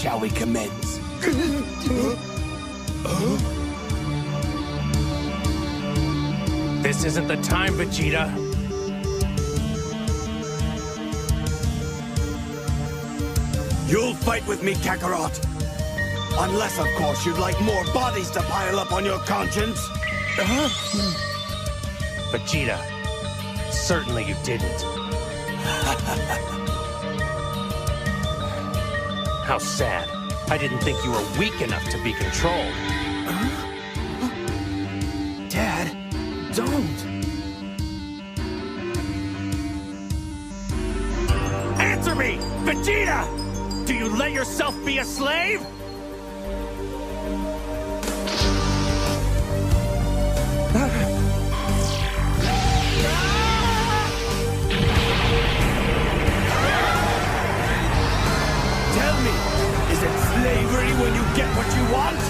shall we commence? This isn't the time, Vegeta. You'll fight with me, Kakarot. Unless, of course, you'd like more bodies to pile up on your conscience. Vegeta, certainly you didn't. How sad. I didn't think you were weak enough to be controlled. Dad, don't. Answer me, Vegeta! Do you let yourself be a slave? Tell me, is it slavery when you get what you want?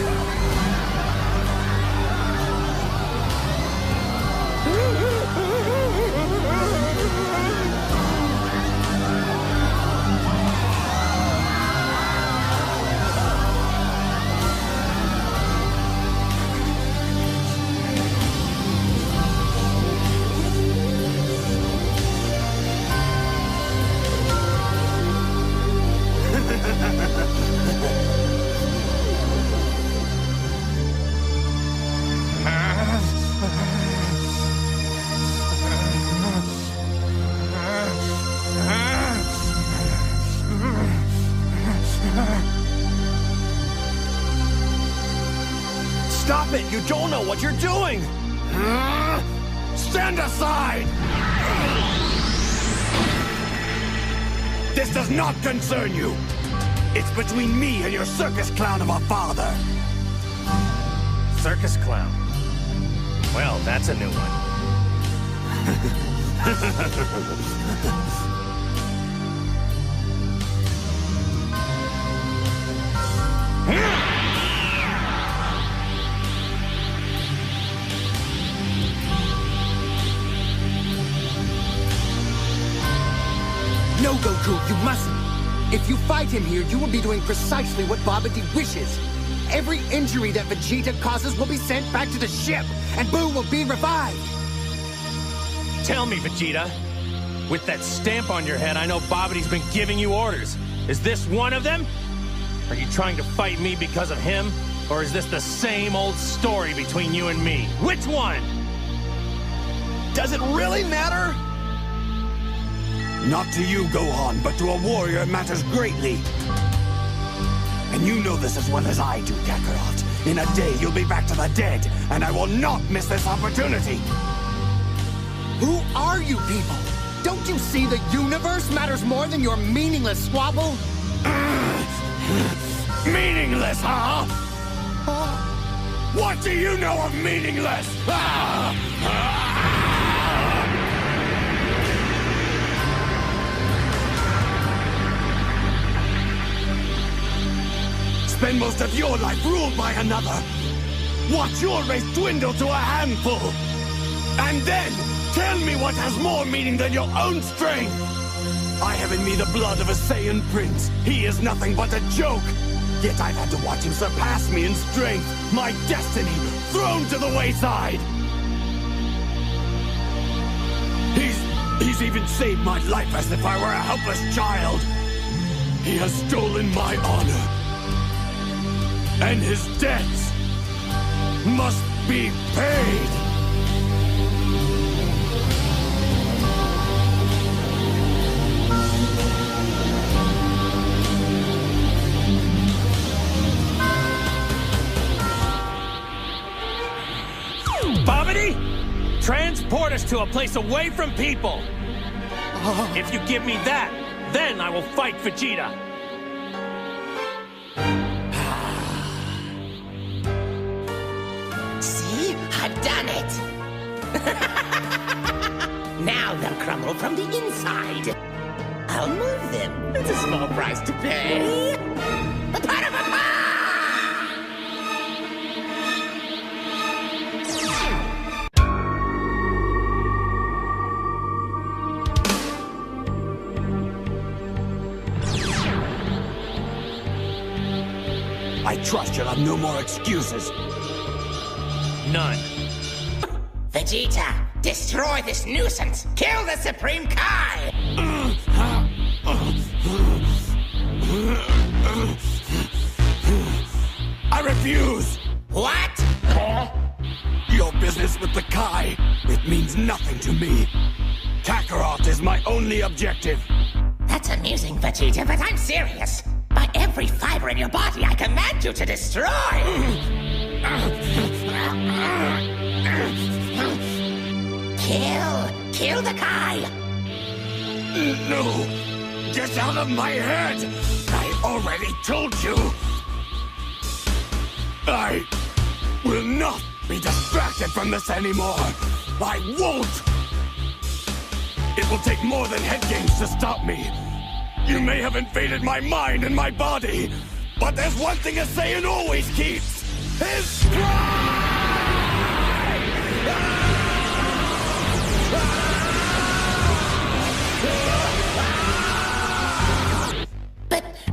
Stop it! You don't know what you're doing! Stand aside! This does not concern you! It's between me and your circus clown of a father! Circus clown? Well, that's a new one. No, Goku, you mustn't. If you fight him here, you will be doing precisely what Babidi wishes. Every injury that Vegeta causes will be sent back to the ship, and Boo will be revived. Tell me, Vegeta. With that stamp on your head, I know Babidi's been giving you orders. Is this one of them? Are you trying to fight me because of him? Or is this the same old story between you and me? Which one? Does it really matter? Not to you, Gohan, but to a warrior it matters greatly. And you know this as well as I do, Kakarot. In a day, you'll be back to the dead, and I will not miss this opportunity. Who are you people? Don't you see the universe matters more than your meaningless squabble? Meaningless, huh? What do you know of meaningless? Spend most of your life ruled by another. Watch your race dwindle to a handful. And then, tell me what has more meaning than your own strength. I have in me the blood of a Saiyan prince. He is nothing but a joke. Yet I've had to watch him surpass me in strength. My destiny thrown to the wayside. He's even saved my life as if I were a helpless child. He has stolen my honor. And his debts must be paid. Babidi? Transport us to a place away from people! If you give me that, then I will fight Vegeta! See? I've done it! Now they'll crumble from the inside. I'll move them. It's a small price to pay. I trust you'll have no more excuses. None. Vegeta, destroy this nuisance! Kill the Supreme Kai! I refuse! What? Your business with the Kai, it means nothing to me. Kakarot is my only objective. That's amusing, Vegeta, but I'm serious. By every fiber in your body, I command you to destroy! Kill the Kai! No! Get out of my head! I already told you! I will not be distracted from this anymore! I won't! It will take more than head games to stop me. You may have invaded my mind and my body, but there's one thing a Saiyan always keeps! His pride!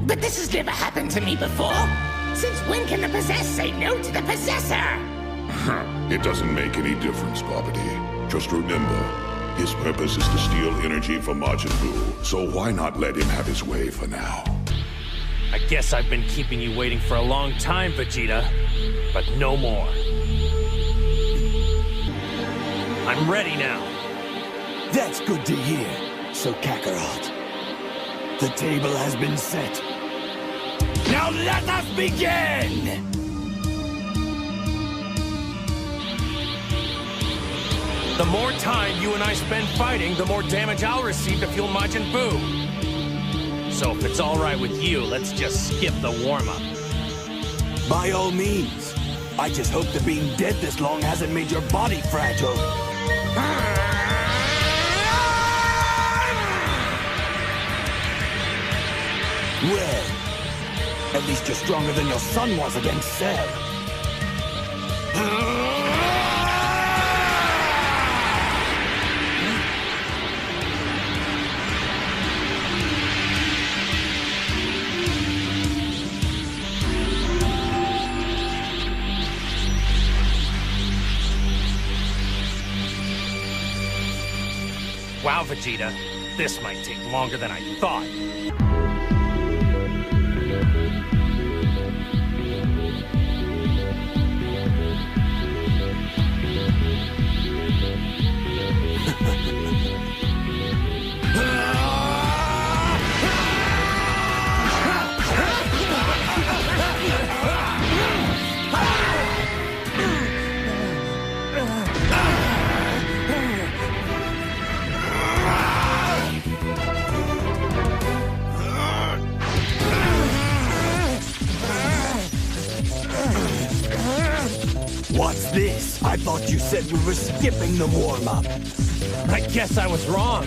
But this has never happened to me before. Since when can the possessed say no to the possessor? It doesn't make any difference, Babidi. Just remember, his purpose is to steal energy from Majin Buu, so why not let him have his way for now? I guess I've been keeping you waiting for a long time, Vegeta, but no more. I'm ready now. That's good to hear. So Kakarot, the table has been set. Now let us begin! The more time you and I spend fighting, the more damage I'll receive to fuel Majin Buu. So if it's all right with you, let's just skip the warm-up. By all means. I just hope that being dead this long hasn't made your body fragile. Well, at least you're stronger than your son was against Cell. Wow, Vegeta, this might take longer than I thought. What's this? I thought you said we were skipping the warm-up. I guess I was wrong.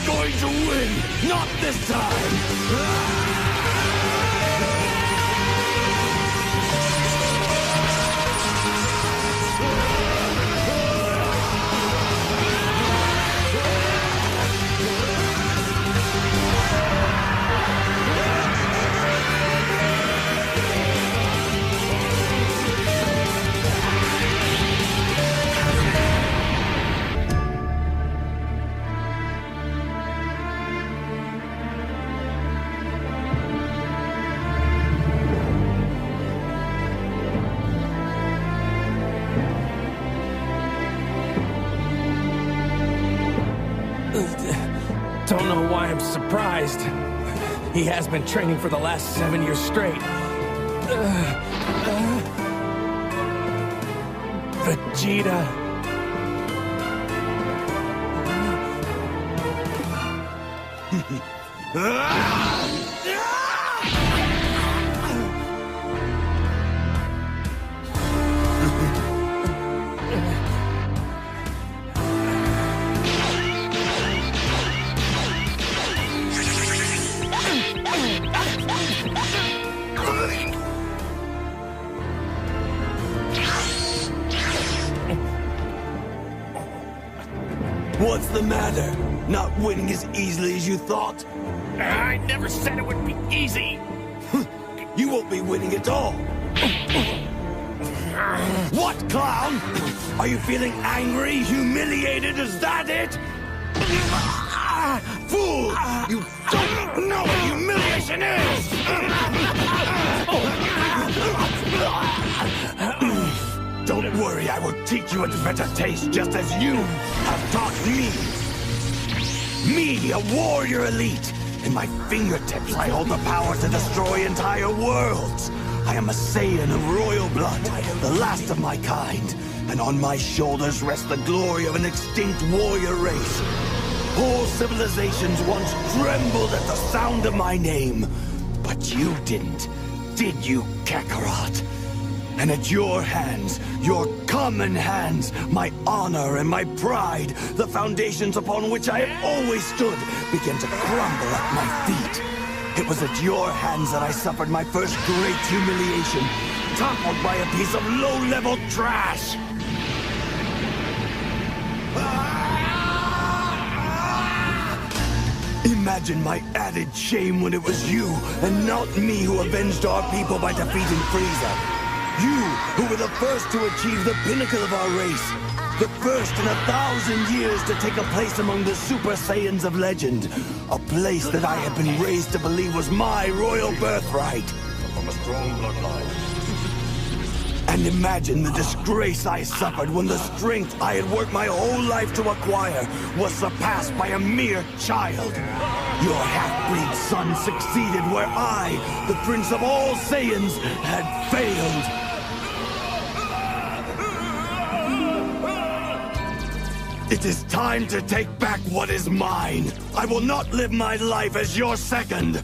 going to win! Not this time! Don't know why I'm surprised. He has been training for the last 7 years straight. Vegeta. What's the matter? Not winning as easily as you thought? I never said it would be easy. You won't be winning at all. What, clown? Are you feeling angry, humiliated? Is that it? Fool! You don't know what humiliation is! Don't worry, I will teach you its better taste, just as you have taught me. Me, a warrior elite. In my fingertips, I hold the power to destroy entire worlds. I am a Saiyan of royal blood, the last of my kind. And on my shoulders rests the glory of an extinct warrior race. Whole civilizations once trembled at the sound of my name. But you didn't, did you, Kakarot? And at your hands, your common hands, my honor and my pride, the foundations upon which I have always stood, began to crumble at my feet. It was at your hands that I suffered my first great humiliation, toppled by a piece of low-level trash. Imagine my added shame when it was you, and not me, who avenged our people by defeating Frieza. You, who were the first to achieve the pinnacle of our race. The first in 1,000 years to take a place among the Super Saiyans of legend. A place that I had been raised to believe was my royal birthright. From a strong bloodline. And imagine the disgrace I suffered when the strength I had worked my whole life to acquire was surpassed by a mere child. Your half-breed son succeeded where I, the Prince of all Saiyans, had failed. It is time to take back what is mine. I will not live my life as your second.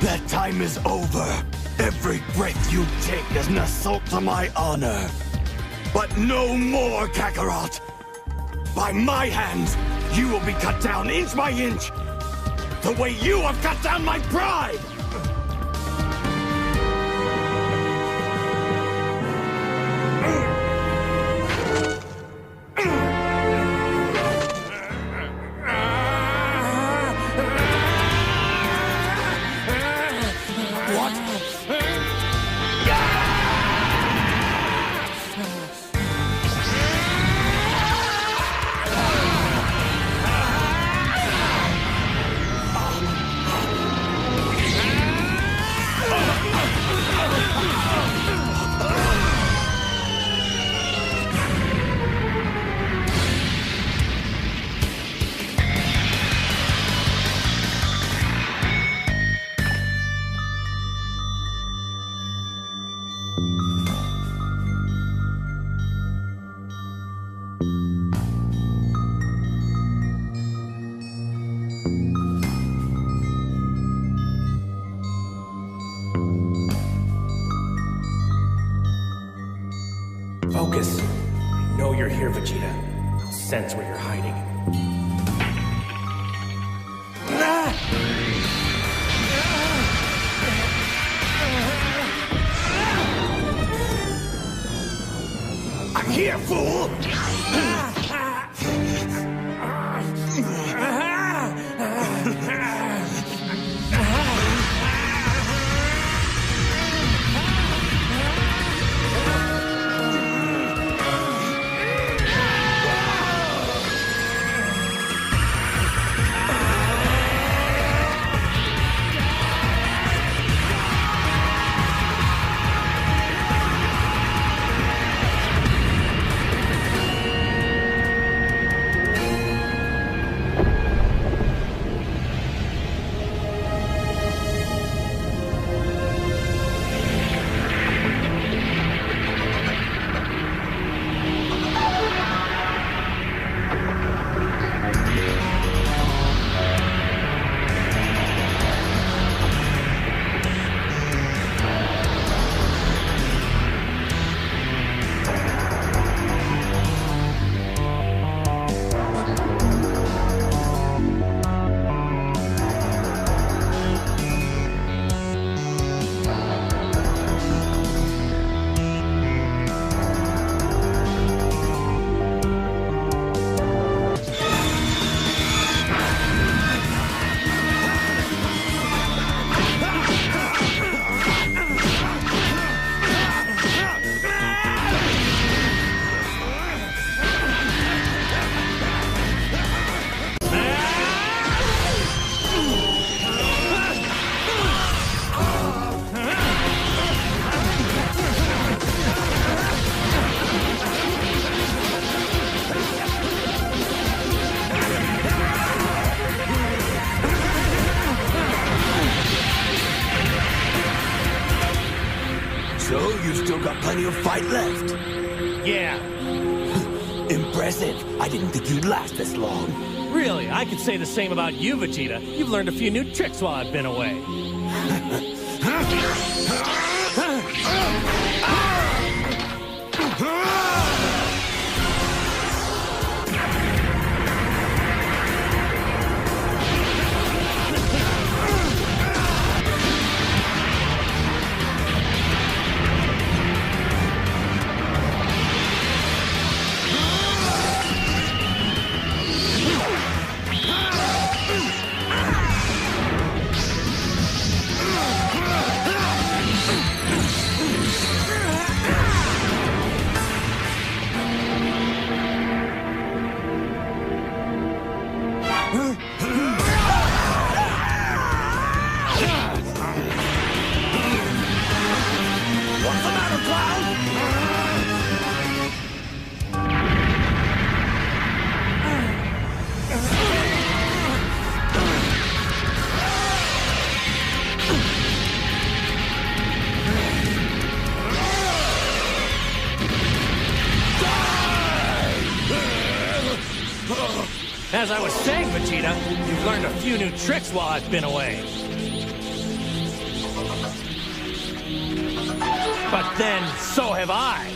That time is over. Every breath you take is an assault to my honor. But no more, Kakarot. By my hands, you will be cut down inch by inch. The way you have cut down my pride! Focus. I know you're here, Vegeta. I'll sense where you're hiding. here, fool! So, you've still got plenty of fight left? Yeah. Impressive. I didn't think you'd last this long. Really, I could say the same about you, Vegeta. You've learned a few new tricks while I've been away. As I was saying, Vegeta, you've learned a few new tricks while I've been away. But then, so have I.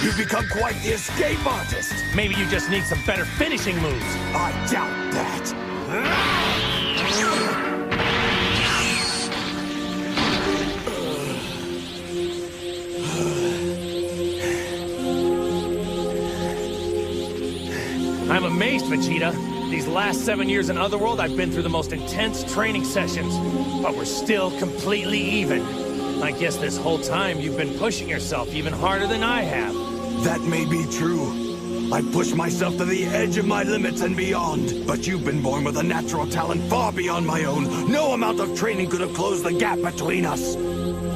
You've become quite the escape artist. Maybe you just need some better finishing moves. I doubt that. I'm amazed, Vegeta. These last 7 years in Otherworld, I've been through the most intense training sessions, but we're still completely even. I guess this whole time you've been pushing yourself even harder than I have. That may be true. I pushed myself to the edge of my limits and beyond, but you've been born with a natural talent far beyond my own. No amount of training could have closed the gap between us.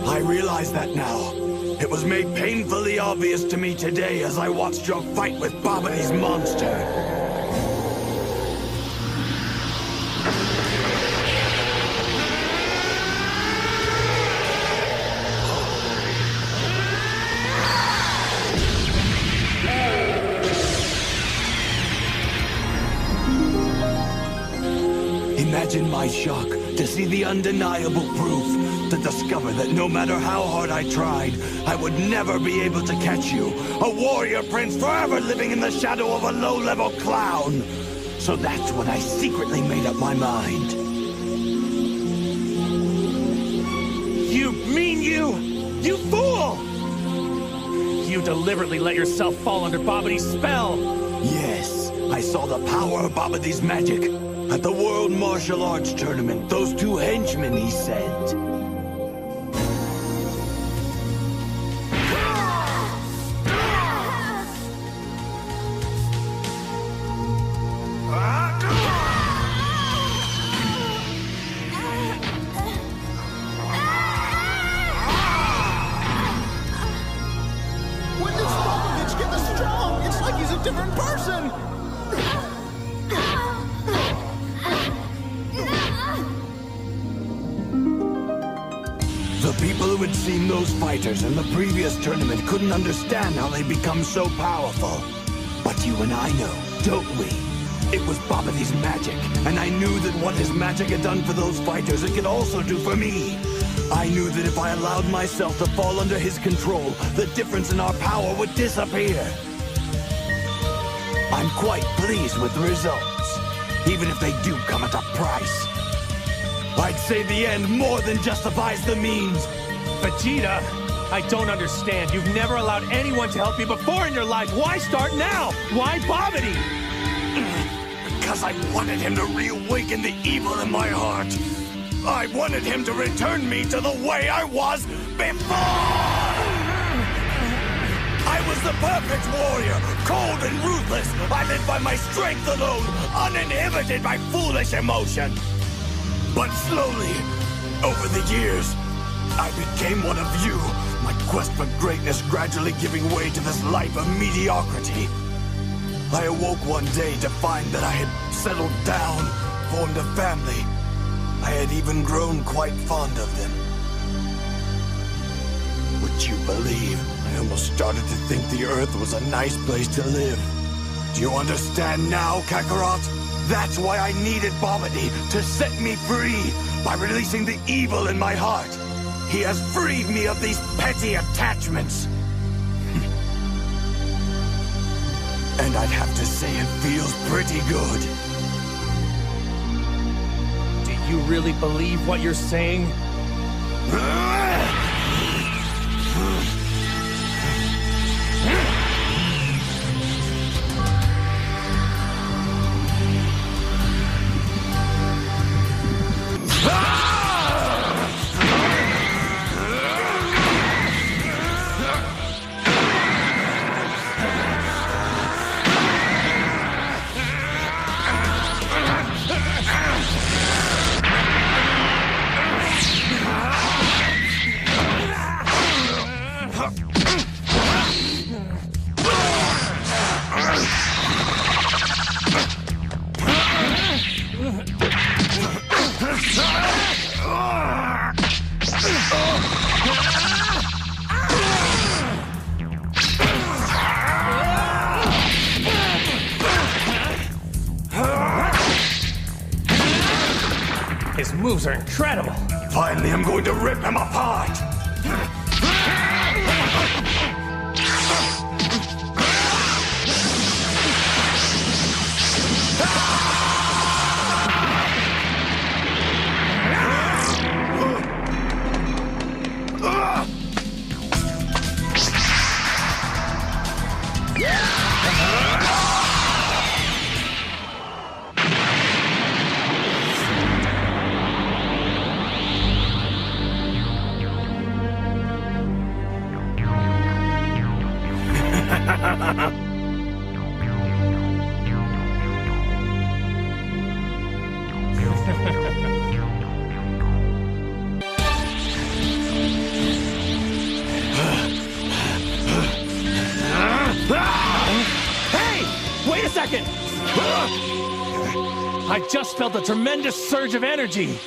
I realize that now. It was made painfully obvious to me today as I watched your fight with Babidi's monster. Imagine my shock to see the undeniable proof, to discover that no matter how hard I tried, I would never be able to catch you. A warrior prince forever living in the shadow of a low-level clown. So that's when I secretly made up my mind. You mean you fool! You deliberately let yourself fall under Babidi's spell. Yes, I saw the power of Babidi's magic. At the World Martial Arts Tournament, those two henchmen he sent. When did Popovich get this strong? It's like he's a different person! The people who had seen those fighters in the previous tournament couldn't understand how they'd become so powerful. But you and I know, don't we? It was Babidi's magic, and I knew that what his magic had done for those fighters, it could also do for me. I knew that if I allowed myself to fall under his control, the difference in our power would disappear. I'm quite pleased with the results, even if they do come at a price. I'd say the end more than justifies the means. Vegeta, I don't understand. You've never allowed anyone to help you before in your life. Why start now? Why Babidi? Because I wanted him to reawaken the evil in my heart. I wanted him to return me to the way I was before! I was the perfect warrior, cold and ruthless. I lived by my strength alone, uninhibited by foolish emotion. But slowly, over the years, I became one of you, my quest for greatness gradually giving way to this life of mediocrity. I awoke one day to find that I had settled down, formed a family. I had even grown quite fond of them. Would you believe, I almost started to think the Earth was a nice place to live. Do you understand now, Kakarot? That's why I needed Babidi, to set me free, by releasing the evil in my heart. He has freed me of these petty attachments. And I'd have to say it feels pretty good. Do you really believe what you're saying? His moves are incredible. Finally, I'm going to rip him apart. Hey! Wait a second! I just felt a tremendous surge of energy.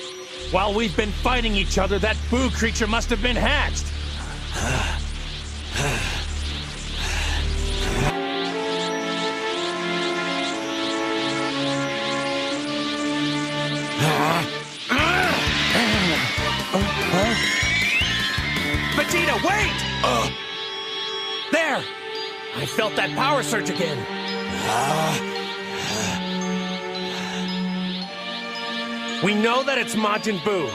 While we've been fighting each other, that Boo creature must have been hatched. Vegeta, wait! There! I felt that power surge again. We know that it's Majin Buu.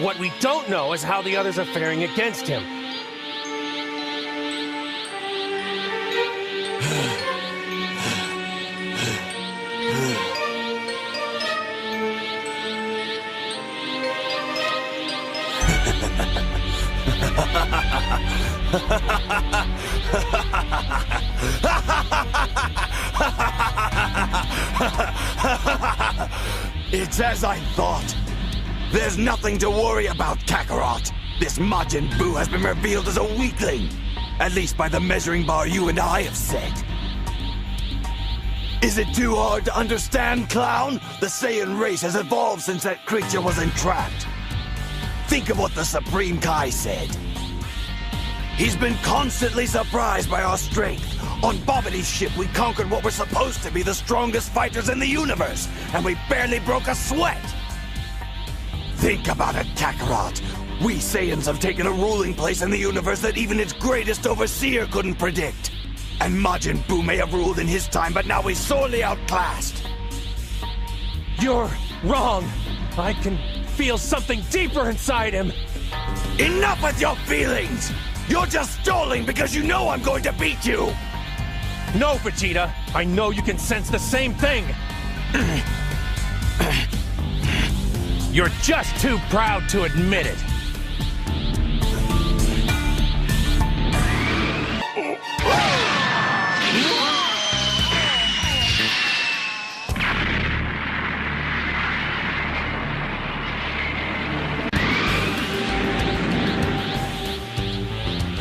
What we don't know is how the others are faring against him. It's as I thought. There's nothing to worry about, Kakarot. This Majin Buu has been revealed as a weakling. At least by the measuring bar you and I have set. Is it too hard to understand, Clown? The Saiyan race has evolved since that creature was entrapped. Think of what the Supreme Kai said. He's been constantly surprised by our strength. On Bobity's ship, we conquered what were supposed to be the strongest fighters in the universe, and we barely broke a sweat. Think about it, Kakarot. We Saiyans have taken a ruling place in the universe that even its greatest overseer couldn't predict. And Majin Buu may have ruled in his time, but now he's sorely outclassed. You're wrong. I can feel something deeper inside him. Enough with your feelings! You're just stalling because you know I'm going to beat you! No, Vegeta. I know you can sense the same thing. You're just too proud to admit it.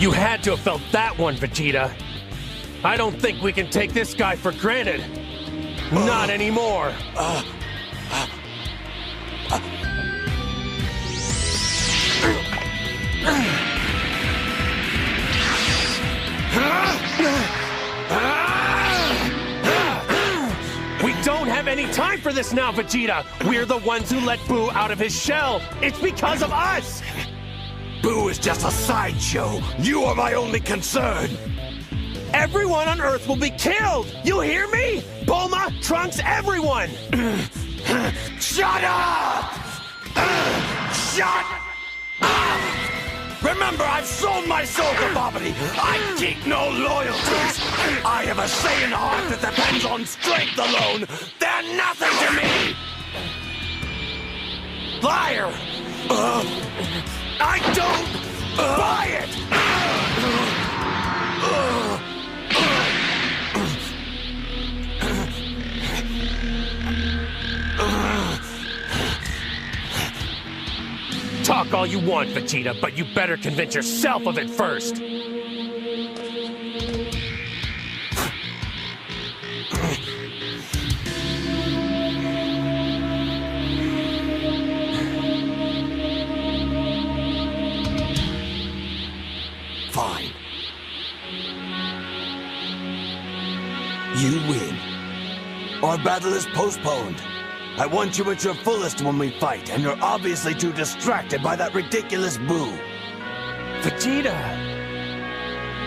You had to have felt that one, Vegeta. I don't think we can take this guy for granted. Not anymore. We don't have any time for this now, Vegeta. We're the ones who let Buu out of his shell. It's because of us. Buu is just a sideshow. You are my only concern. Everyone on Earth will be killed! You hear me? Bulma, Trunks, everyone! Shut up! Shut up! Remember, I've sold my soul to Babidi. I keep no loyalties. I have a Saiyan heart that depends on strength alone. They're nothing to me! Liar! I don't buy it! Talk all you want, Vegeta, but you better convince yourself of it first. Fine. You win. Our battle is postponed. I want you at your fullest when we fight, and you're obviously too distracted by that ridiculous Buu. Vegeta!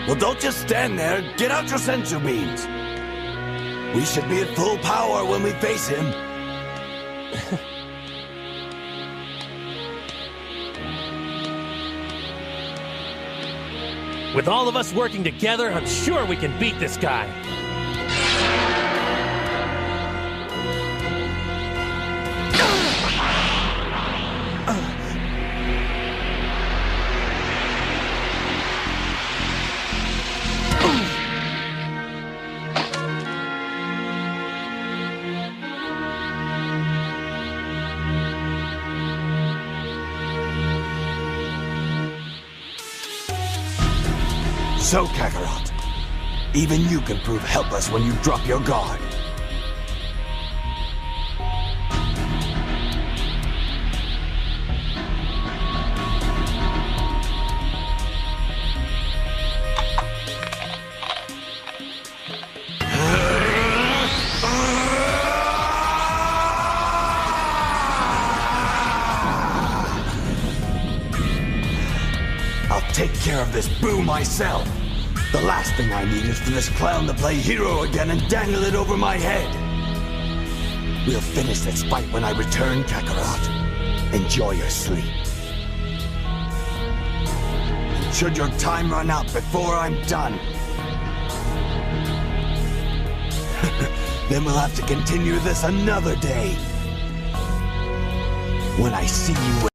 Well, don't just stand there. Get out your sensu beams. We should be at full power when we face him. With all of us working together, I'm sure we can beat this guy. So, Kakarot, even you can prove helpless when you drop your guard. I'll take care of this Boo myself. The last thing I need is for this clown to play hero again and dangle it over my head. We'll finish this fight when I return, Kakarot. Enjoy your sleep. And should your time run out before I'm done, then we'll have to continue this another day. When I see you